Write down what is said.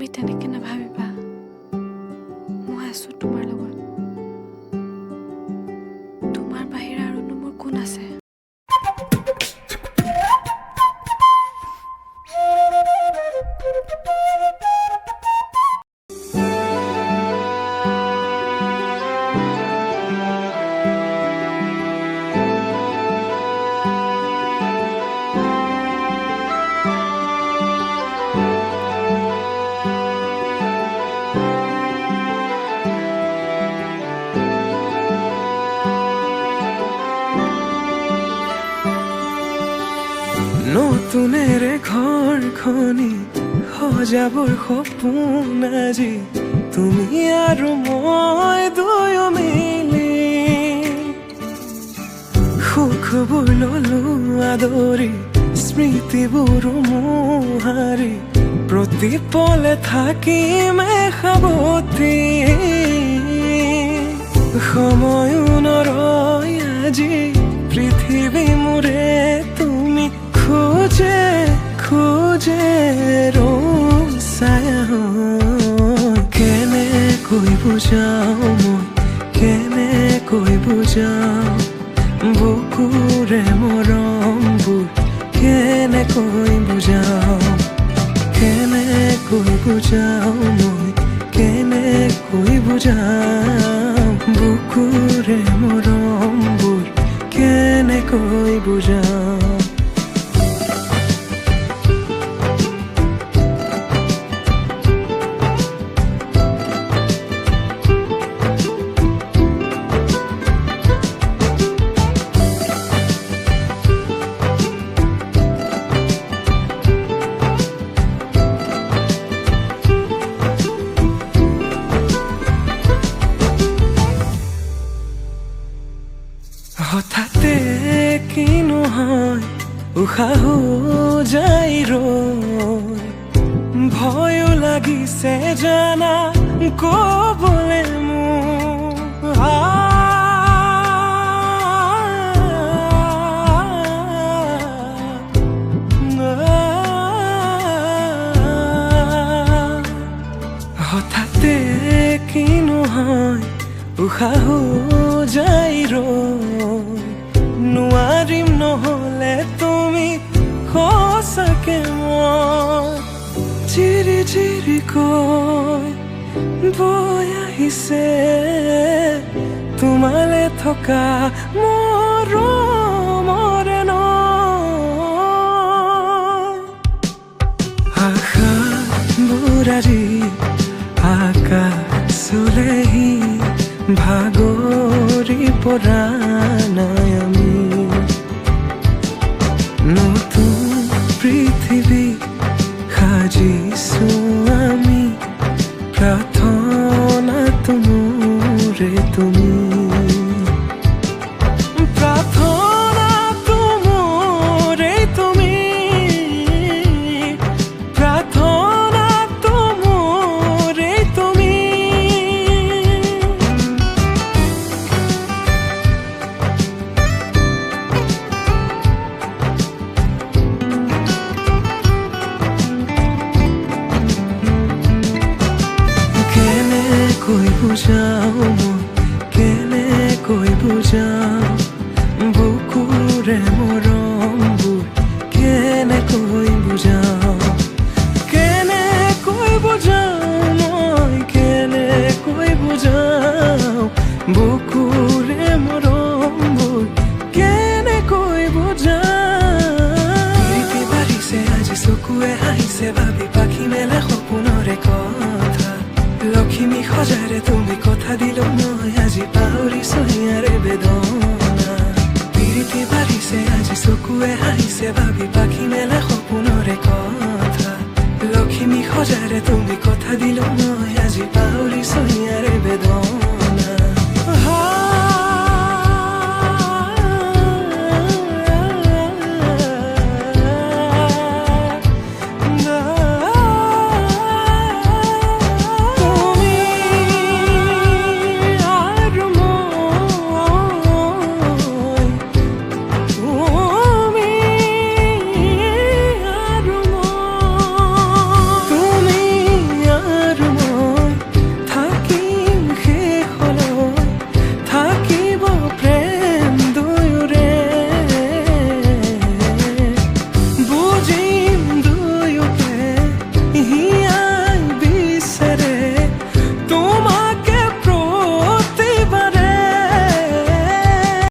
তুমি তেনেকে নাভাবিবা। মই আছো তোমাৰ লগত। তোমাৰ বাহিৰে আৰুনো মোৰ কোন আছে? নতুনেৰে ঘৰখনি সজাবৰ সপোন আজি তুমি আৰু মই দুয়ো মিলি সুখবোৰ ললো আদৰি স্মৃতিবোৰ মোহাৰি প্ৰতি পলে থাকিমে সাৱতি সময়ো নৰয় আজি পৃথিৱী মোৰে তুমি খোজে খোজে ৰচায়া কেনেকৈ বুজাও মই কেনেকৈ বুজাও বুকুৰে মৰমবোৰ কেনেকৈ বুজাও কেনেকৈ বুজাও মই কেনেকৈ বুজাও বুকুৰে মৰমবোৰ কেনেকৈ বুজাও হঠাতে কি নহয় উশাহো যাই ৰৈ ভয়ো লাগিছে জানা কবলে মোৰ হঠাতে কি নহয় উশাহো যাই ৰৈ নোৱাৰিম নহলে তুমি সঁচাকে মই চিৰি চিৰিকৈ বৈ আহিছে তোমালে থকা মৰমৰে নৈ আশাবোৰ আজি আকাশলেহি ভাগৰি পৰা নাই আমি নতুন পৃথিৱী সাজিছো আমি প্ৰাৰ্থনা তোমৰে তুমি প্ৰাৰ্থনা তোমৰে তুমি প্ৰাৰ্থনা তোমৰে তুমি কেনেকৈ বুজাও মই কেনেকৈ বুজাও বুকুৰে মৰমবোৰ কেনেকৈ বুজাও কেনেকৈ বুজাও মই কেনেকৈ বুজাও বুকুৰে মৰমবোৰ কেনেকৈ বুজাও প্ৰীতি বাঢ়িছে আজি চকুৱে হাঁহিছে ভাবি পাখি মেলে সপোনৰে কথা লক্ষ্মী সজাৰে তুমি কথা দিলো মই আজি পাহৰিছো হিয়াৰে বেদনা প্ৰীতি বাঢ়িছে আজি চকুৱে হাঁহিছে ভাবি পাখি মেলে সপোনৰে কথা লক্ষ্মী সজাৰে তুমি কথা দিলো মই আজি পাহৰিছো হিয়াৰে বেদনা रे